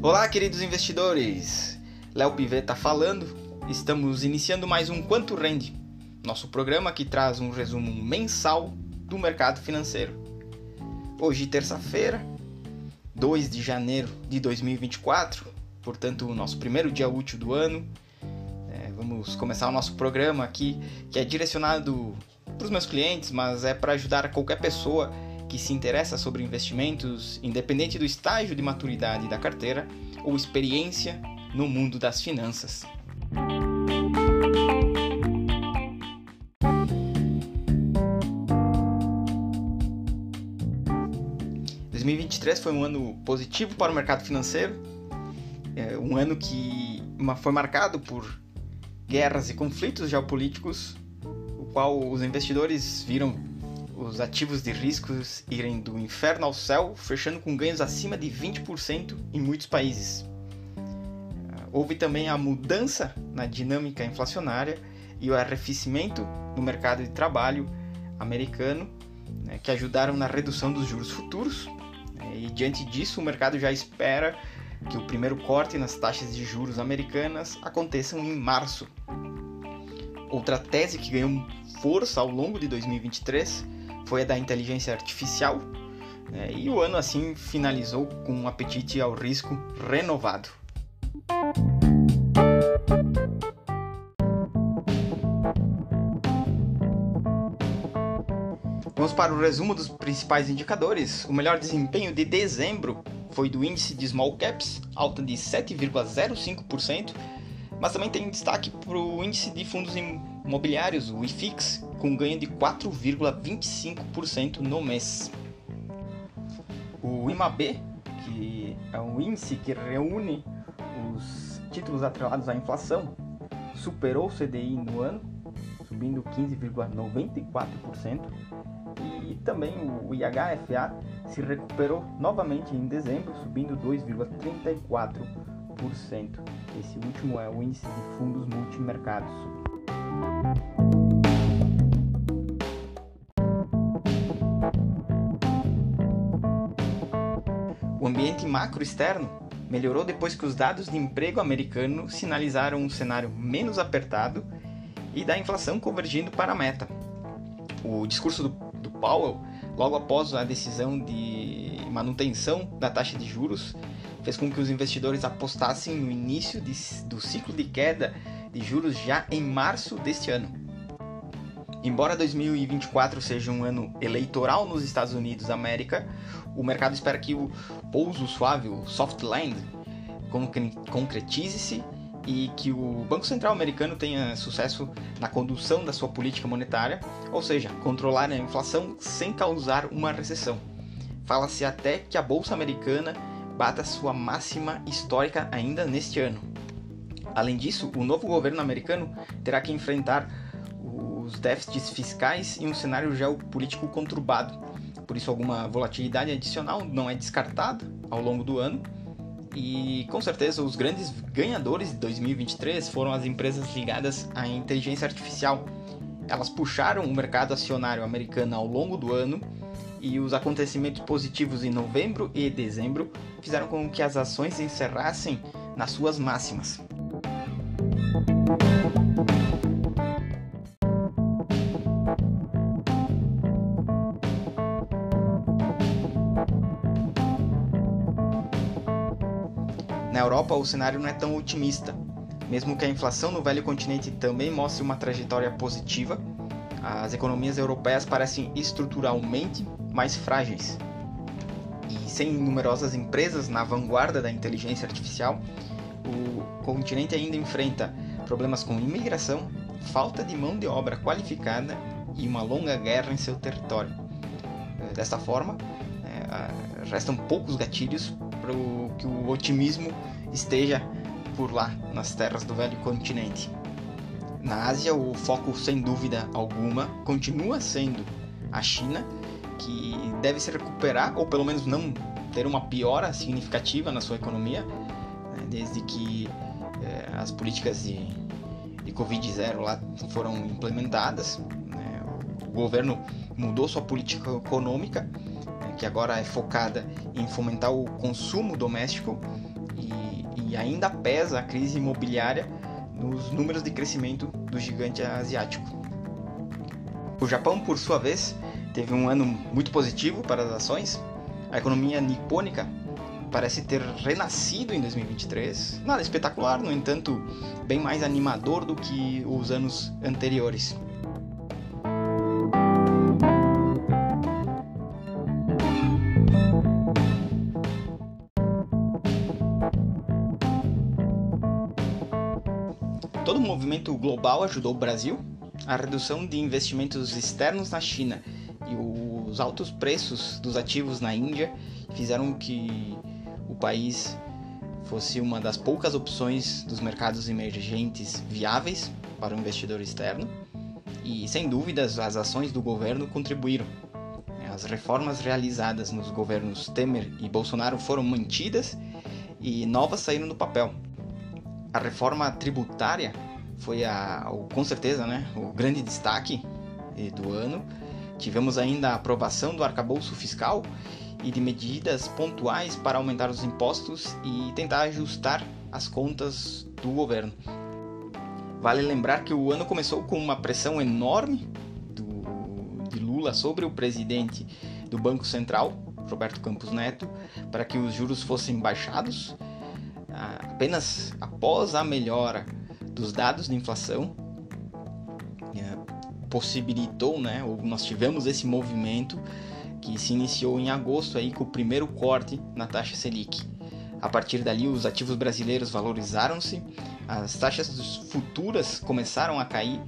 Olá, queridos investidores! Léo Pivetta falando. Estamos iniciando mais um Quanto Rende, nosso programa que traz um resumo mensal do mercado financeiro. Hoje, terça-feira, 2 de janeiro de 2024, portanto, o nosso primeiro dia útil do ano. Vamos começar o nosso programa aqui, que é direcionado para os meus clientes, mas é para ajudar qualquer pessoa que se interessa sobre investimentos, independente do estágio de maturidade da carteira ou experiência no mundo das finanças. Em 2023 foi um ano positivo para o mercado financeiro, um ano que foi marcado por guerras e conflitos geopolíticos, o qual os investidores viram os ativos de riscos irem do inferno ao céu, fechando com ganhos acima de 20% em muitos países. Houve também a mudança na dinâmica inflacionária e o arrefecimento no mercado de trabalho americano, que ajudaram na redução dos juros futuros. E diante disso, o mercado já espera que o primeiro corte nas taxas de juros americanas aconteça em março. Outra tese que ganhou força ao longo de 2023 foi a da inteligência artificial, e o ano assim finalizou com um apetite ao risco renovado. Vamos para o resumo dos principais indicadores. O melhor desempenho de dezembro foi do índice de Small Caps, alta de 7,05%, mas também tem destaque para o índice de fundos imobiliários, o IFIX, com ganho de 4,25% no mês. O IMAB, que é um índice que reúne os títulos atrelados à inflação, superou o CDI no ano, subindo 15,94%, e também o IHFA se recuperou novamente em dezembro, subindo 2,34%. Esse último é o índice de fundos multimercados. O ambiente macro externo melhorou depois que os dados de emprego americano sinalizaram um cenário menos apertado e da inflação convergindo para a meta. O discurso do Powell, logo após a decisão de manutenção da taxa de juros, fez com que os investidores apostassem no início do ciclo de queda de juros já em março deste ano. Embora 2024 seja um ano eleitoral nos Estados Unidos da América, o mercado espera que o pouso suave, o soft landing, concretize-se e que o Banco Central americano tenha sucesso na condução da sua política monetária, ou seja, controlar a inflação sem causar uma recessão. Fala-se até que a Bolsa Americana bata sua máxima histórica ainda neste ano. Além disso, o novo governo americano terá que enfrentar os déficits fiscais e um cenário geopolítico conturbado. Por isso, alguma volatilidade adicional não é descartada ao longo do ano. E, com certeza, os grandes ganhadores de 2023 foram as empresas ligadas à inteligência artificial. Elas puxaram o mercado acionário americano ao longo do ano, e os acontecimentos positivos em novembro e dezembro fizeram com que as ações encerrassem nas suas máximas. Na Europa, o cenário não é tão otimista. Mesmo que a inflação no velho continente também mostre uma trajetória positiva, as economias europeias parecem estruturalmente mais frágeis. E sem numerosas empresas na vanguarda da inteligência artificial, o continente ainda enfrenta problemas com imigração, falta de mão de obra qualificada e uma longa guerra em seu território. Desta forma, restam poucos gatilhos para que o otimismo esteja por lá, nas terras do velho continente. Na Ásia, o foco, sem dúvida alguma, continua sendo a China, que deve se recuperar, ou pelo menos não ter uma piora significativa na sua economia, desde que as políticas de Covid-0 lá foram implementadas. O governo mudou sua política econômica, que agora é focada em fomentar o consumo doméstico, e e ainda pesa a crise imobiliária nos números de crescimento do gigante asiático. O Japão, por sua vez, teve um ano muito positivo para as ações. A economia nipônica parece ter renascido em 2023. Nada espetacular, no entanto, bem mais animador do que os anos anteriores. Todo o movimento global ajudou o Brasil. A redução de investimentos externos na China e os altos preços dos ativos na Índia fizeram que o país fosse uma das poucas opções dos mercados emergentes viáveis para o investidor externo. E, sem dúvidas, as ações do governo contribuíram. As reformas realizadas nos governos Temer e Bolsonaro foram mantidas e novas saíram do papel. A reforma tributária foi com certeza, o grande destaque do ano. Tivemos ainda a aprovação do arcabouço fiscal e de medidas pontuais para aumentar os impostos e tentar ajustar as contas do governo. Vale lembrar que o ano começou com uma pressão enorme de Lula sobre o presidente do Banco Central, Roberto Campos Neto, para que os juros fossem baixados. Apenas após a melhora dos dados de inflação, possibilitou, nós tivemos esse movimento que se iniciou em agosto aí, com o primeiro corte na taxa Selic. A partir dali, os ativos brasileiros valorizaram-se, as taxas futuras começaram a cair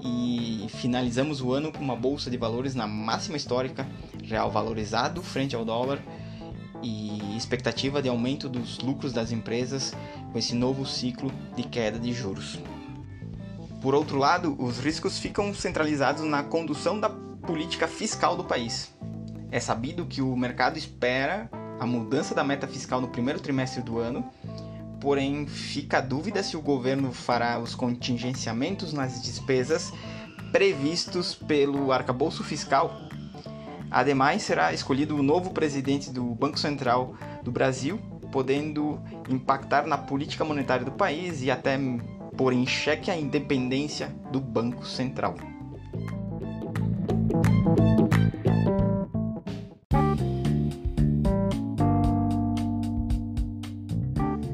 e finalizamos o ano com uma bolsa de valores na máxima histórica, real valorizado frente ao dólar, e expectativa de aumento dos lucros das empresas com esse novo ciclo de queda de juros. Por outro lado, os riscos ficam centralizados na condução da política fiscal do país. É sabido que o mercado espera a mudança da meta fiscal no primeiro trimestre do ano, porém fica a dúvida se o governo fará os contingenciamentos nas despesas previstos pelo arcabouço fiscal. Ademais, será escolhido o novo presidente do Banco Central do Brasil, podendo impactar na política monetária do país e até pôr em xeque a independência do Banco Central.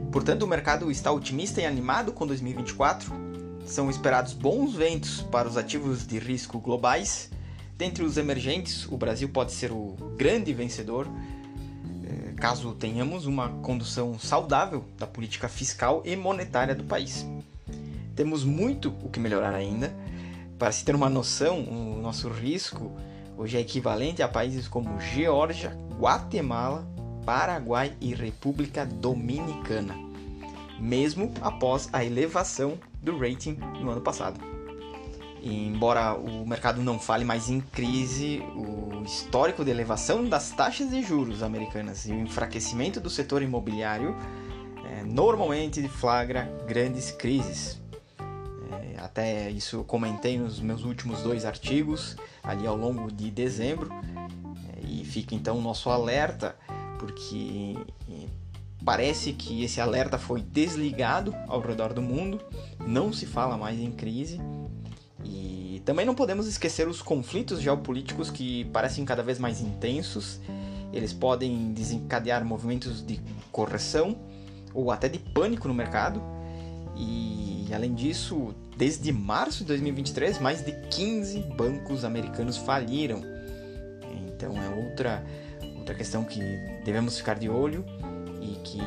Portanto, o mercado está otimista e animado com 2024. São esperados bons ventos para os ativos de risco globais. Dentre os emergentes, o Brasil pode ser o grande vencedor, caso tenhamos uma condução saudável da política fiscal e monetária do país. Temos muito o que melhorar ainda. Para se ter uma noção, o nosso risco hoje é equivalente a países como Geórgia, Guatemala, Paraguai e República Dominicana, mesmo após a elevação do rating no ano passado. E, embora o mercado não fale mais em crise, o histórico de elevação das taxas de juros americanas e o enfraquecimento do setor imobiliário normalmente flagra grandes crises. Até isso eu comentei nos meus últimos 2 artigos, ali ao longo de dezembro, e fica então o nosso alerta, porque parece que esse alerta foi desligado ao redor do mundo, não se fala mais em crise. E também não podemos esquecer os conflitos geopolíticos que parecem cada vez mais intensos. Eles podem desencadear movimentos de correção ou até de pânico no mercado. E, além disso, desde março de 2023, mais de 15 bancos americanos faliram. Então é outra questão que devemos ficar de olho e que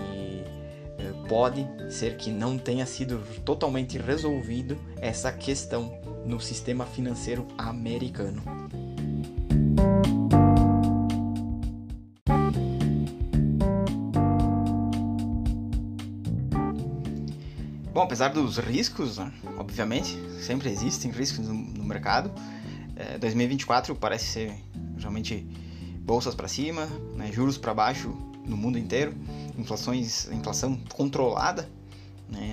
pode ser que não tenha sido totalmente resolvido essa questão no sistema financeiro americano. Bom, apesar dos riscos, obviamente, sempre existem riscos no mercado, 2024 parece ser realmente bolsas para cima, juros para baixo no mundo inteiro, inflação controlada,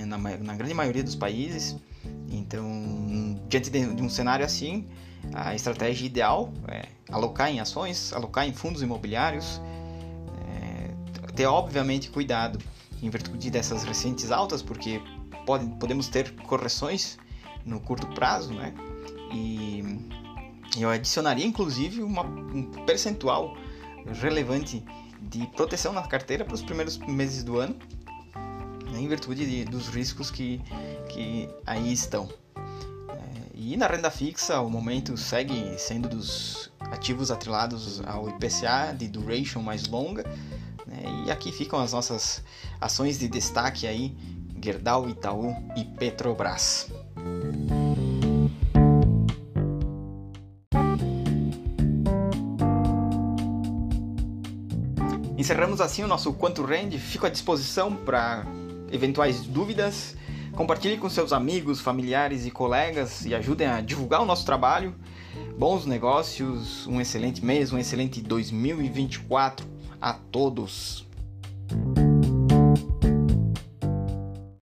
na grande maioria dos países. Então, diante de um cenário assim, a estratégia ideal é alocar em ações, alocar em fundos imobiliários, ter obviamente cuidado em virtude dessas recentes altas, porque podemos ter correções no curto prazo, né? E eu adicionaria, inclusive, um percentual relevante de proteção na carteira para os primeiros meses do ano, né, em virtude dos riscos que aí estão. E na renda fixa, o momento segue sendo dos ativos atrelados ao IPCA de duration mais longa, né, e aqui ficam as nossas ações de destaque aí, Gerdau, Itaú e Petrobras. Encerramos assim o nosso Quanto Rende. Fico à disposição para eventuais dúvidas. Compartilhe com seus amigos, familiares e colegas e ajudem a divulgar o nosso trabalho. Bons negócios, um excelente mês, um excelente 2024 a todos.